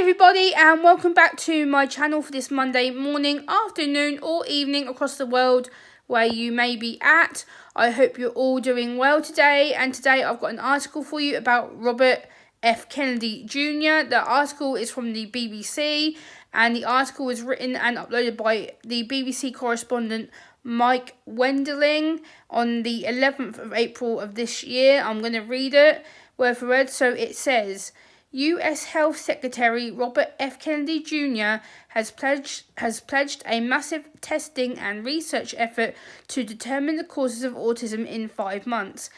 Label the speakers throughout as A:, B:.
A: everybody, and welcome back to my channel for this Monday morning, afternoon or evening across the world where you may be at. I hope you're all doing well today, and today I've got an article for you about Robert F. Kennedy Jr. The article is from the BBC, and the article was written and uploaded by the BBC correspondent Mike Wenderling on the 11th of April of this year. I'm going to read it word for word. So it says, U.S. Health Secretary Robert F. Kennedy Jr. has pledged a massive testing and research effort to determine the causes of autism in 5 months.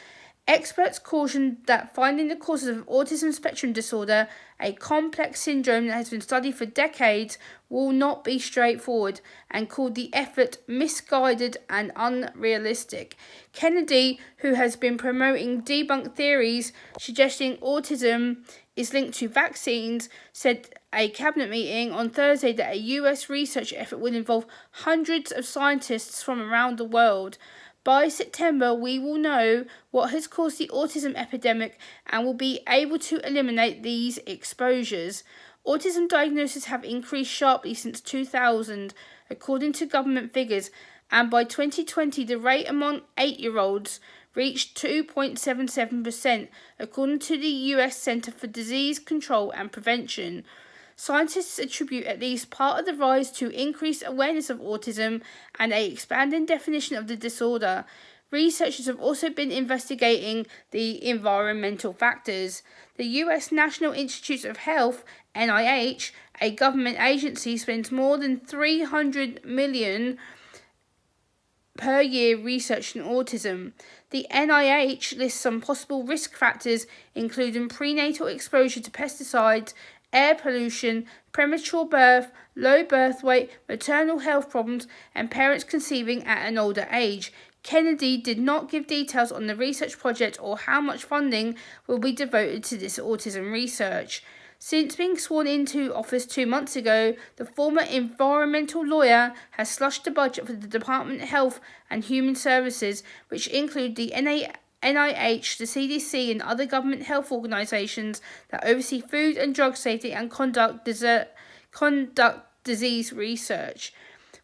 A: Experts cautioned that finding the causes of autism spectrum disorder, a complex syndrome that has been studied for decades, will not be straightforward, and called the effort misguided and unrealistic. Kennedy, who has been promoting debunked theories suggesting autism is linked to vaccines, said a cabinet meeting on Thursday that a US research effort will involve hundreds of scientists from around the world. By September, we will know what has caused the autism epidemic and will be able to eliminate these exposures. Autism diagnoses have increased sharply since 2000, according to government figures, and by 2020, the rate among 8-year-olds reached 2.77%, according to the US Centre for Disease Control and Prevention. Scientists attribute at least part of the rise to increased awareness of autism and an expanding definition of the disorder. Researchers have also been investigating the environmental factors. The US National Institutes of Health, NIH, a government agency, spends more than $300 million per year researching autism. The NIH lists some possible risk factors, including prenatal exposure to pesticides, air pollution, premature birth, low birth weight, maternal health problems, and parents conceiving at an older age. Kennedy did not give details on the research project or how much funding will be devoted to this autism research. Since being sworn into office 2 months ago, the former environmental lawyer has slashed the budget for the Department of Health and Human Services, which include the NIH, the CDC, and other government health organisations that oversee food and drug safety and conduct disease research.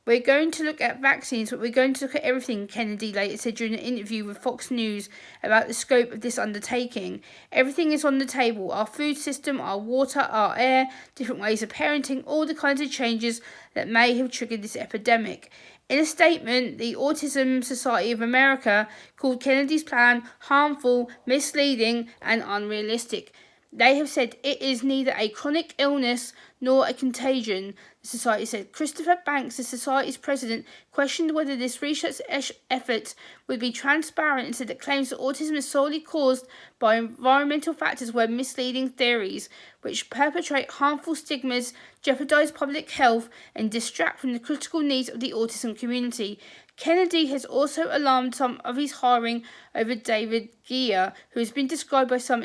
A: We're going to look at vaccines, but we're going to look at everything, Kennedy later said during an interview with Fox News about the scope of this undertaking. Everything is on the table: our food system, our water, our air, different ways of parenting, all the kinds of changes that may have triggered this epidemic. In a statement, the Autism Society of America called Kennedy's plan harmful, misleading, and unrealistic. They have said it is neither a chronic illness nor a contagion, the society said. Christopher Banks, the society's president, questioned whether this research effort would be transparent and said that claims that autism is solely caused by environmental factors were misleading theories, which perpetrate harmful stigmas, jeopardize public health, and distract from the critical needs of the autism community. Kennedy has also alarmed some of his hiring over David Gia, who has been described by some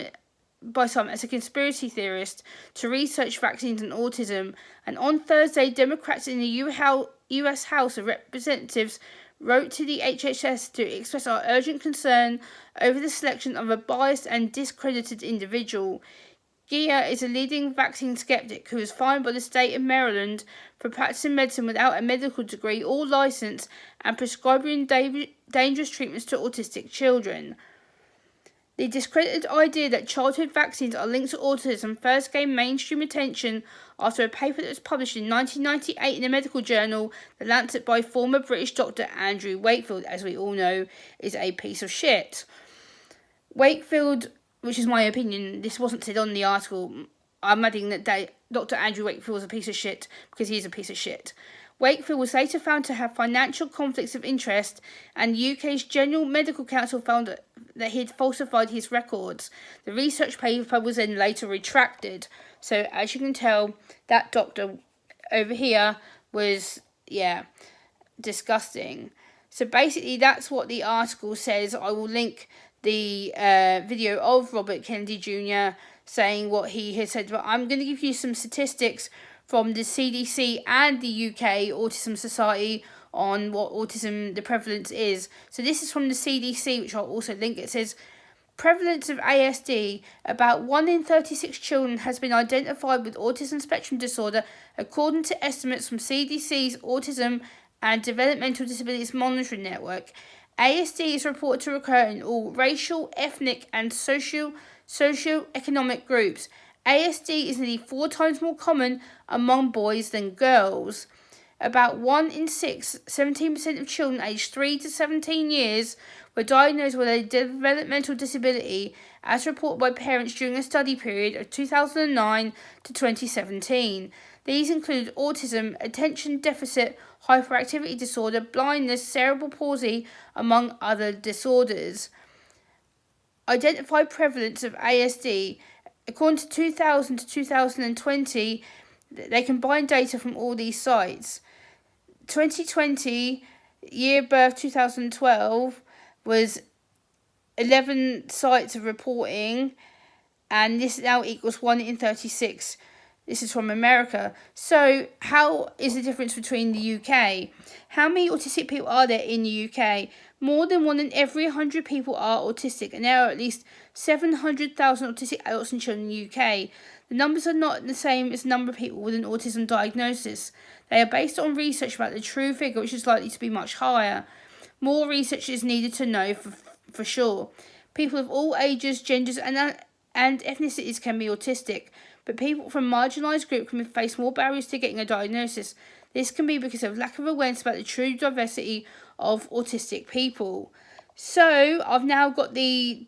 A: as a conspiracy theorist to research vaccines and autism. And on Thursday, Democrats in the US House of Representatives wrote to the HHS to express our urgent concern over the selection of a biased and discredited individual. Gia is a leading vaccine skeptic who was fined by the state of Maryland for practicing medicine without a medical degree or license and prescribing dangerous treatments to autistic children. The discredited idea that childhood vaccines are linked to autism first gained mainstream attention after a paper that was published in 1998 in a medical journal, The Lancet, by former British doctor Andrew Wakefield, as we all know, is a piece of shit. Wakefield, which is my opinion, this wasn't said on the article, I'm adding that Dr. Andrew Wakefield is a piece of shit because he is a piece of shit. Wakefield was later found to have financial conflicts of interest, and UK's General Medical Council found that he had falsified his records. The research paper was then later retracted. So as you can tell, that doctor over here was, disgusting. So basically that's what the article says. I will link the video of Robert Kennedy Jr. saying what he has said, but I'm going to give you some statistics from the CDC and the UK Autism Society on what autism, the prevalence is. So this is from the CDC, which I'll also link. It says Prevalence of ASD. About 1 in 36 children has been identified with autism spectrum disorder, according to estimates from CDC's Autism and Developmental Disabilities Monitoring Network. ASD is reported to occur in all racial, ethnic, and socio-economic groups. ASD is nearly 4 times more common among boys than girls. About 1 in 6, 17% of children aged 3 to 17 years were diagnosed with a developmental disability, as reported by parents during a study period of 2009 to 2017. These include autism, attention deficit hyperactivity disorder, blindness, cerebral palsy, among other disorders. Identified prevalence of ASD. According to 2000 to 2020, they combine data from all these sites. 2020, year birth 2012, was 11 sites of reporting, and this now equals 1 in 36. This is from America. So how is the difference between the UK? How many autistic people are there in the UK? More than 1 in every 100 people are autistic, and there are at least 700,000 autistic adults and children in the UK. The numbers are not the same as the number of people with an autism diagnosis. They are based on research about the true figure, which is likely to be much higher. More research is needed to know for sure. People of all ages, genders, and ethnicities can be autistic, but people from marginalised groups can face more barriers to getting a diagnosis. This can be because of lack of awareness about the true diversity of autistic people. So I've now got the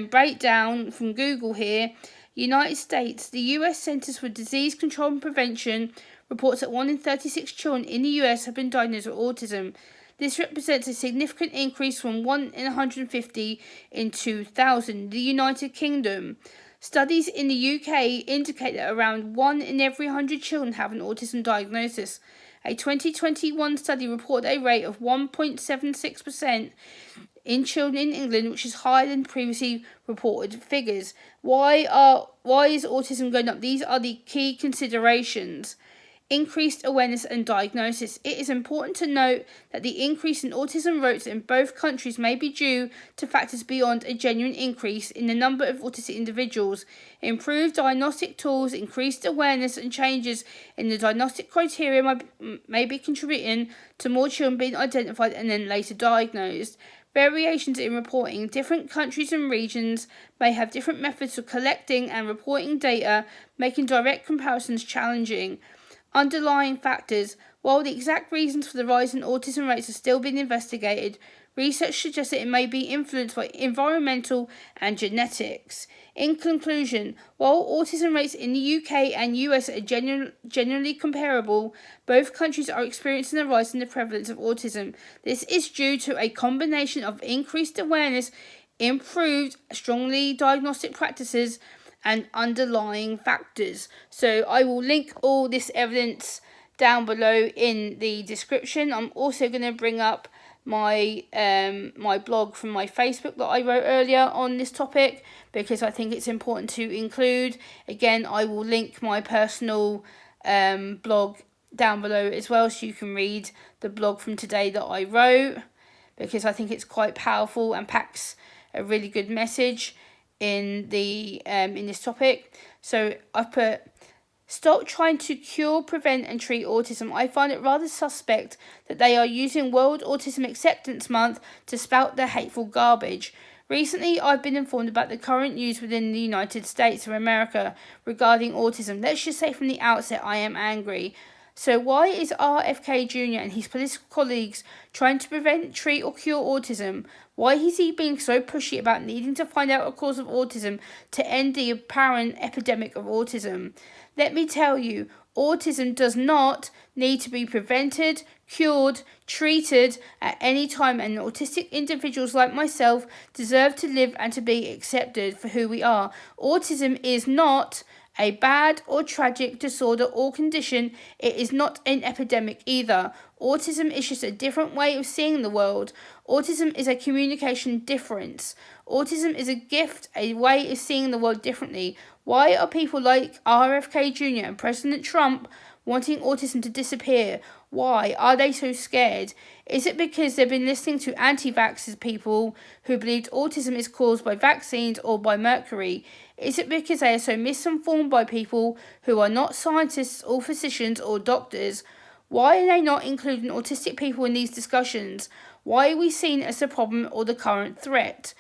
A: breakdown from Google here. United States, the US Centers for Disease Control and Prevention reports that 1 in 36 children in the US have been diagnosed with autism. This represents a significant increase from 1 in 150 in 2000. The United Kingdom. Studies in the UK indicate that around 1 in every 100 children have an autism diagnosis. A 2021 study reported a rate of 1.76% in children in England, which is higher than previously reported figures. Why is autism going up? These are the key considerations. Increased awareness and diagnosis. It is important to note that the increase in autism rates in both countries may be due to factors beyond a genuine increase in the number of autistic individuals. Improved diagnostic tools, increased awareness, and changes in the diagnostic criteria may be contributing to more children being identified and then later diagnosed. Variations in reporting. Different countries and regions may have different methods for collecting and reporting data, making direct comparisons challenging. Underlying factors. While the exact reasons for the rise in autism rates are still being investigated, research suggests that it may be influenced by environmental and genetics. In conclusion, while autism rates in the UK and US are generally comparable, both countries are experiencing a rise in the prevalence of autism. This is due to a combination of increased awareness, improved strongly diagnostic practices, and underlying factors. So I will link all this evidence down below in the description. I'm also going to bring up my my blog from my Facebook that I wrote earlier on this topic, because I think it's important to include. Again, I will link my personal blog down below as well, so you can read the blog from today that I wrote, because I think it's quite powerful and packs a really good message in the in this topic. So I put, stop trying to cure, prevent and treat autism. I find it rather suspect that they are using World Autism Acceptance Month to spout their hateful garbage. Recently, I've been informed about the current news within the United States of America regarding autism. Let's just say from the outset, I am angry. So why is RFK Jr. and his political colleagues trying to prevent, treat or cure autism? Why is he being so pushy about needing to find out a cause of autism to end the apparent epidemic of autism? Let me tell you, autism does not need to be prevented, cured, treated at any time, and autistic individuals like myself deserve to live and to be accepted for who we are. Autism is not a bad or tragic disorder or condition. It is not an epidemic either. Autism is just a different way of seeing the world. Autism is a communication difference. Autism is a gift, a way of seeing the world differently. Why are people like RFK Jr. and President Trump, wanting autism to disappear. Why are they so scared? Is it because they've been listening to anti-vaxxers people who believed autism is caused by vaccines or by mercury? Is it because they are so misinformed by people who are not scientists or physicians or doctors? Why are they not including autistic people in these discussions? Why are we seen as the problem or the current threat?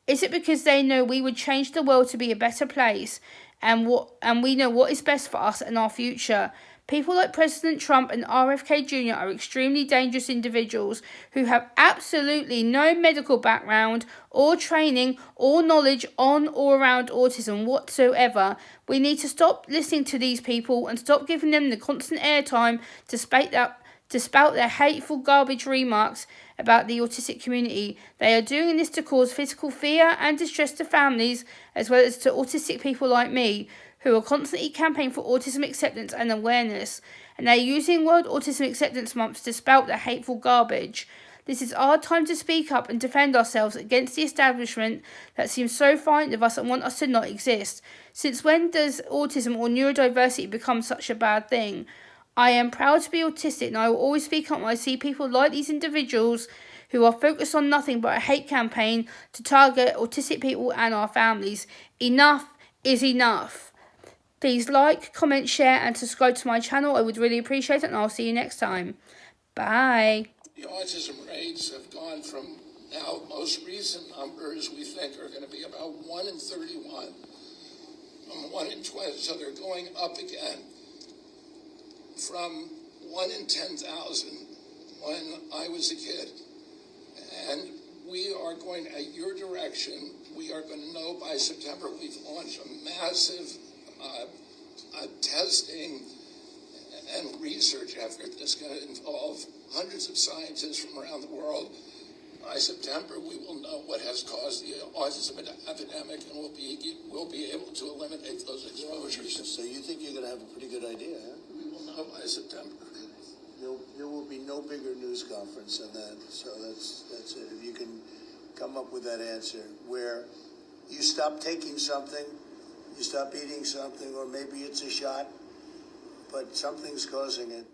A: Is it because they know we would change the world to be a better place and we know what is best for us and our future? People like President Trump and RFK Jr. are extremely dangerous individuals who have absolutely no medical background or training or knowledge on or around autism whatsoever. We need to stop listening to these people and stop giving them the constant airtime to spout their hateful garbage remarks about the autistic community. They are doing this to cause physical fear and distress to families as well as to autistic people like me who are constantly campaigning for autism acceptance and awareness, and they're using World Autism Acceptance Month to spout their hateful garbage. This is our time to speak up and defend ourselves against the establishment that seems so frightened of us and want us to not exist. Since when does autism or neurodiversity become such a bad thing? I am proud to be autistic, and I will always speak up when I see people like these individuals who are focused on nothing but a hate campaign to target autistic people and our families. Enough is enough. Please like, comment, share and subscribe to my channel. I would really appreciate it, and I'll see you next time. Bye.
B: The autism rates have gone from now, most recent numbers we think are going to be about 1 in 31, 1 in 20, so they're going up again from 1 in 10,000 when I was a kid. And we are going at your direction. We are going to know by September. We've launched a massive testing and research effort that's going to involve hundreds of scientists from around the world. By September, we will know what has caused the autism epidemic, and we'll be able to eliminate those exposures.
C: So you think you're going to have a pretty good idea, huh?
B: We will know by September.
C: There will be no bigger news conference than that. So that's it. If you can come up with that answer where you stop taking something, you stop eating something, or maybe it's a shot, but something's causing it.